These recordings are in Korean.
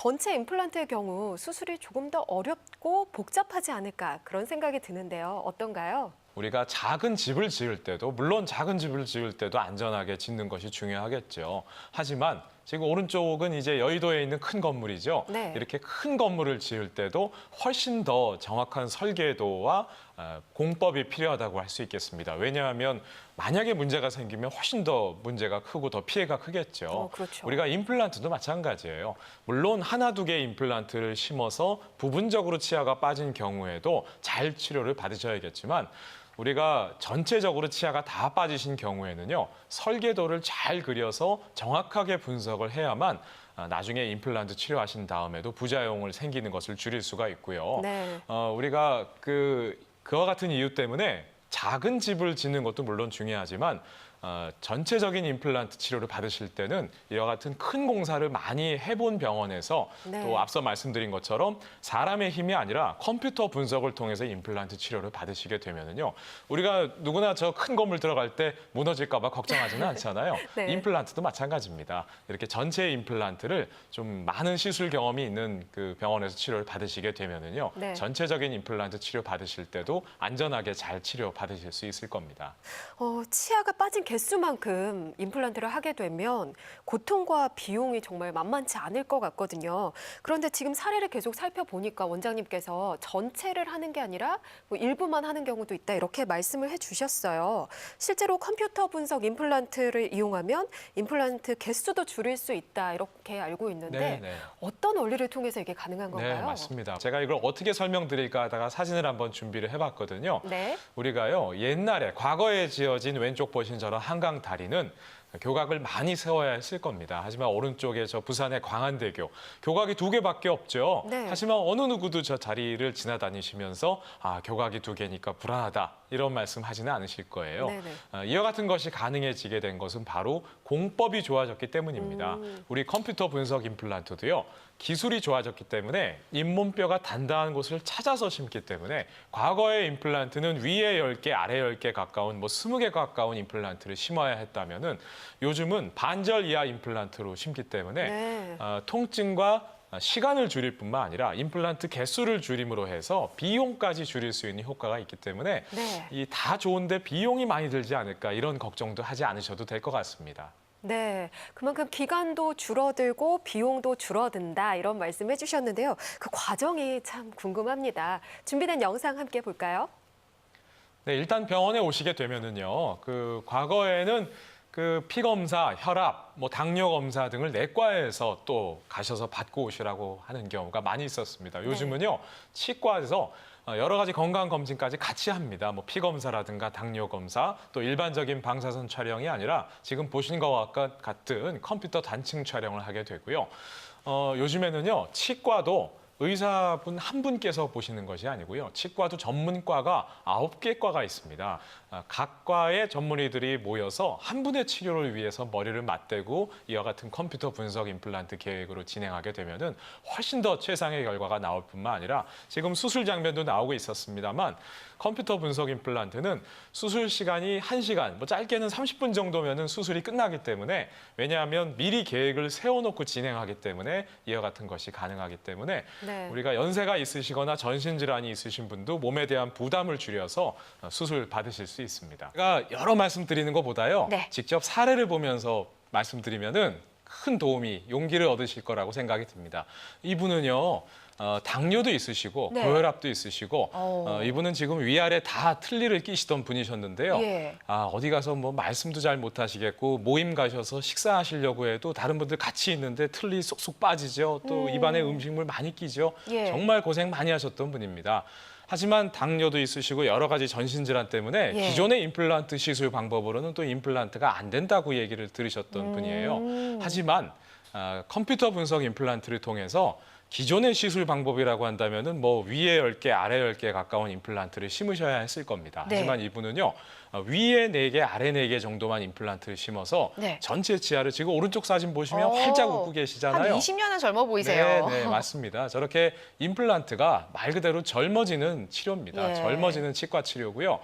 전체 임플란트의 경우 수술이 조금 더 어렵고 복잡하지 않을까 그런 생각이 드는데요. 어떤가요? 우리가 작은 집을 지을 때도 물론 작은 집을 지을 때도 안전하게 짓는 것이 중요하겠죠. 하지만 지금 오른쪽은 이제 여의도에 있는 큰 건물이죠. 네. 이렇게 큰 건물을 지을 때도 훨씬 더 정확한 설계도와 공법이 필요하다고 할 수 있겠습니다. 왜냐하면 만약에 문제가 생기면 훨씬 더 문제가 크고 더 피해가 크겠죠. 그렇죠. 우리가 임플란트도 마찬가지예요. 물론 하나 두 개의 임플란트를 심어서 부분적으로 치아가 빠진 경우에도 잘 치료를 받으셔야겠지만 우리가 전체적으로 치아가 다 빠지신 경우에는요, 설계도를 잘 그려서 정확하게 분석을 해야만 나중에 임플란트 치료하신 다음에도 부작용을 생기는 것을 줄일 수가 있고요. 네. 우리가 그와 같은 이유 때문에 작은 집을 짓는 것도 물론 중요하지만 전체적인 임플란트 치료를 받으실 때는 이와 같은 큰 공사를 많이 해본 병원에서 네. 또 앞서 말씀드린 것처럼 사람의 힘이 아니라 컴퓨터 분석을 통해서 임플란트 치료를 받으시게 되면은요. 우리가 누구나 저 큰 건물 들어갈 때 무너질까 봐 걱정하지는 않잖아요. 네. 임플란트도 마찬가지입니다. 이렇게 전체 임플란트를 좀 많은 시술 경험이 있는 그 병원에서 치료를 받으시게 되면은요. 네. 전체적인 임플란트 치료 받으실 때도 안전하게 잘 치료 받으실 수 있을 겁니다. 치아가 빠진 개수만큼 임플란트를 하게 되면 고통과 비용이 정말 만만치 않을 것 같거든요. 그런데 지금 사례를 계속 살펴보니까 원장님께서 전체를 하는 게 아니라 뭐 일부만 하는 경우도 있다 이렇게 말씀을 해주셨어요. 실제로 컴퓨터 분석 임플란트를 이용하면 임플란트 개수도 줄일 수 있다 이렇게 알고 있는데 네. 어떤 원리를 통해서 이게 가능한 건가요? 네, 맞습니다. 제가 이걸 어떻게 설명드릴까 하다가 사진을 한번 준비를 해봤거든요. 네. 우리가요, 옛날에 과거에 지어진 왼쪽 보신 저런 한강 다리는 교각을 많이 세워야 했을 겁니다. 하지만 오른쪽에 저 부산의 광안대교, 교각이 2개밖에 없죠. 네. 하지만 어느 누구도 저 다리를 지나다니시면서 교각이 2개니까 불안하다. 이런 말씀 하지는 않으실 거예요. 이와 같은 것이 가능해지게 된 것은 바로 공법이 좋아졌기 때문입니다. 우리 컴퓨터 분석 임플란트도요. 기술이 좋아졌기 때문에 잇몸뼈가 단단한 곳을 찾아서 심기 때문에 과거의 임플란트는 위에 10개, 아래 10개 가까운 20개 가까운 임플란트를 심어야 했다면은 요즘은 반절 이하 임플란트로 심기 때문에 네. 통증과 시간을 줄일 뿐만 아니라 임플란트 개수를 줄임으로 해서 비용까지 줄일 수 있는 효과가 있기 때문에 네. 이 다 좋은데 비용이 많이 들지 않을까 이런 걱정도 하지 않으셔도 될 것 같습니다. 네, 그만큼 기간도 줄어들고 비용도 줄어든다 이런 말씀 해주셨는데요. 그 과정이 참 궁금합니다. 준비된 영상 함께 볼까요? 네, 일단 병원에 오시게 되면은요. 과거에는 피 검사, 혈압, 당뇨 검사 등을 내과에서 또 가셔서 받고 오시라고 하는 경우가 많이 있었습니다. 요즘은요, 치과에서 여러 가지 건강 검진까지 같이 합니다. 피 검사라든가 당뇨 검사, 또 일반적인 방사선 촬영이 아니라 지금 보신 것과 같은 컴퓨터 단층 촬영을 하게 되고요. 요즘에는요, 치과도 의사분 한 분께서 보시는 것이 아니고요. 치과도 전문과가 9개 과가 있습니다. 각 과의 전문의들이 모여서 한 분의 치료를 위해서 머리를 맞대고 이와 같은 컴퓨터 분석 임플란트 계획으로 진행하게 되면은 훨씬 더 최상의 결과가 나올 뿐만 아니라 지금 수술 장면도 나오고 있었습니다만 컴퓨터 분석 임플란트는 수술 시간이 1시간, 짧게는 30분 정도면은 수술이 끝나기 때문에 왜냐하면 미리 계획을 세워놓고 진행하기 때문에 이와 같은 것이 가능하기 때문에 네. 우리가 연세가 있으시거나 전신질환이 있으신 분도 몸에 대한 부담을 줄여서 수술 받으실 수 있습니다. 제가 여러 말씀 드리는 것보다요. 네. 직접 사례를 보면서 말씀드리면은 큰 도움이, 용기를 얻으실 거라고 생각이 듭니다. 이분은요. 당뇨도 있으시고 네. 고혈압도 있으시고 이분은 지금 위아래 다 틀니를 끼시던 분이셨는데요. 예. 어디 가서 말씀도 잘 못하시겠고 모임 가셔서 식사하시려고 해도 다른 분들 같이 있는데 틀니 쏙쏙 빠지죠. 또 입안에 음식물 많이 끼죠. 예. 정말 고생 많이 하셨던 분입니다. 하지만 당뇨도 있으시고 여러 가지 전신질환 때문에 예. 기존의 임플란트 시술 방법으로는 또 임플란트가 안 된다고 얘기를 들으셨던 분이에요. 하지만 컴퓨터 분석 임플란트를 통해서 기존의 시술 방법이라고 한다면은 위에 10개, 아래 10개 가까운 임플란트를 심으셔야 했을 겁니다. 네. 하지만 이분은요. 위에 4개, 아래 4개 정도만 임플란트를 심어서 네. 전체 치아를 지금 오른쪽 사진 보시면 활짝 웃고 계시잖아요. 한 20년은 젊어 보이세요. 네, 맞습니다. 저렇게 임플란트가 말 그대로 젊어지는 치료입니다. 예. 젊어지는 치과 치료고요.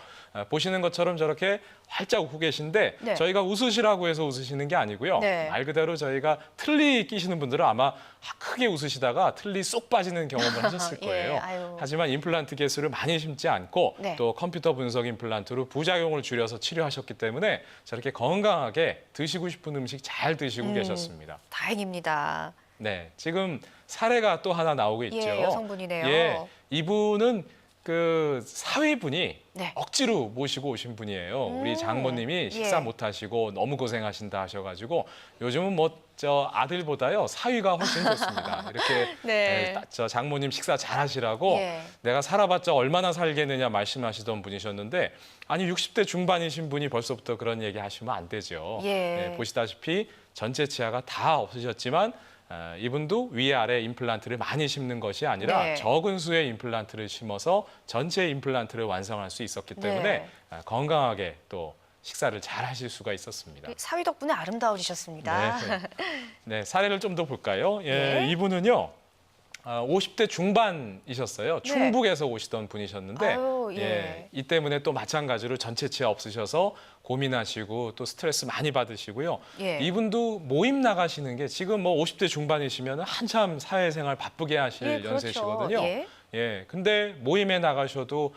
보시는 것처럼 저렇게 활짝 웃고 계신데 네. 저희가 웃으시라고 해서 웃으시는 게 아니고요. 네. 말 그대로 저희가 틀니 끼시는 분들은 아마 크게 웃으시다가 틀니 쏙 빠지는 경험을 하셨을 예, 거예요. 아유. 하지만 임플란트 개수를 많이 심지 않고 네. 또 컴퓨터 분석 임플란트로 부작용을 줄여서 치료하셨기 때문에 저렇게 건강하게 드시고 싶은 음식 잘 드시고 계셨습니다. 다행입니다. 네, 지금 사례가 또 하나 나오고 있죠. 예, 여성분이네요. 예, 이분은 그 사위분이 네. 억지로 모시고 오신 분이에요. 우리 장모님이 식사 예. 못 하시고 너무 고생하신다 하셔가지고 요즘은 뭐 저 아들보다요 사위가 훨씬 좋습니다. 이렇게 네. 저 장모님 식사 잘 하시라고 예. 내가 살아봤자 얼마나 살겠느냐 말씀하시던 분이셨는데 아니 60대 중반이신 분이 벌써부터 그런 얘기 하시면 안 되죠. 예. 보시다시피 전체 치아가 다 없으셨지만 이분도 위아래 임플란트를 많이 심는 것이 아니라 네. 적은 수의 임플란트를 심어서 전체 임플란트를 완성할 수 있었기 때문에 네. 건강하게 또 식사를 잘 하실 수가 있었습니다. 사위 덕분에 아름다워지셨습니다. 네, 사례를 좀 더 볼까요? 예. 이분은요. 50대 중반이셨어요. 네. 충북에서 오시던 분이셨는데 아유, 예. 이 때문에 또 마찬가지로 전체 치아 없으셔서 고민하시고 또 스트레스 많이 받으시고요. 예. 이분도 모임 나가시는 게 지금 뭐 50대 중반이시면 한참 사회생활 바쁘게 하실 예, 그렇죠. 연세시거든요. 예. 근데 모임에 나가셔도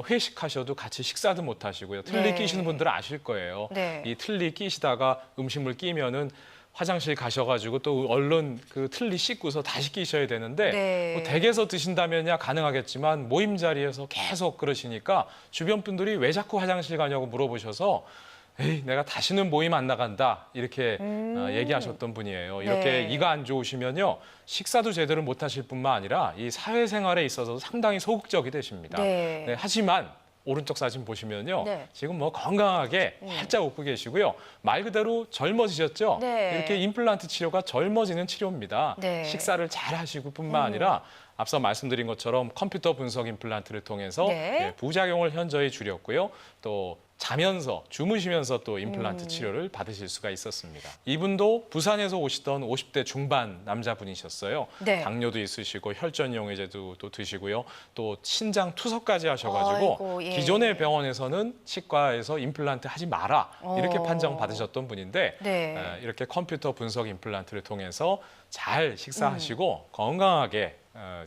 회식하셔도 같이 식사도 못 하시고요. 틀니 네. 끼시는 분들은 아실 거예요. 네. 이 틀니 끼시다가 음식물 끼면은 화장실 가셔가지고 또 얼른 그 틀니 씻고서 다시 끼셔야 되는데 네. 뭐 댁에서 드신다면야 가능하겠지만 모임 자리에서 계속 그러시니까 주변 분들이 왜 자꾸 화장실 가냐고 물어보셔서 에이, 내가 다시는 모임 안 나간다 이렇게 얘기하셨던 분이에요. 이렇게 네. 이가 안 좋으시면요 식사도 제대로 못 하실 뿐만 아니라 이 사회생활에 있어서 상당히 소극적이 되십니다. 네. 하지만 오른쪽 사진 보시면요. 네. 지금 뭐 건강하게 활짝 웃고 계시고요. 말 그대로 젊어지셨죠? 네. 이렇게 임플란트 치료가 젊어지는 치료입니다. 네. 식사를 잘 하시고 뿐만 아니라 앞서 말씀드린 것처럼 컴퓨터 분석 임플란트를 통해서 네. 부작용을 현저히 줄였고요. 또 자면서 주무시면서 또 임플란트 치료를 받으실 수가 있었습니다. 이분도 부산에서 오시던 50대 중반 남자분이셨어요. 네. 당뇨도 있으시고 혈전용해제도 또 드시고요. 또 신장 투석까지 하셔가지고 아이고, 예. 기존의 병원에서는 치과에서 임플란트 하지 마라 이렇게 판정 받으셨던 분인데 네. 이렇게 컴퓨터 분석 임플란트를 통해서 잘 식사하시고 건강하게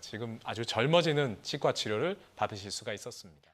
지금 아주 젊어지는 치과 치료를 받으실 수가 있었습니다.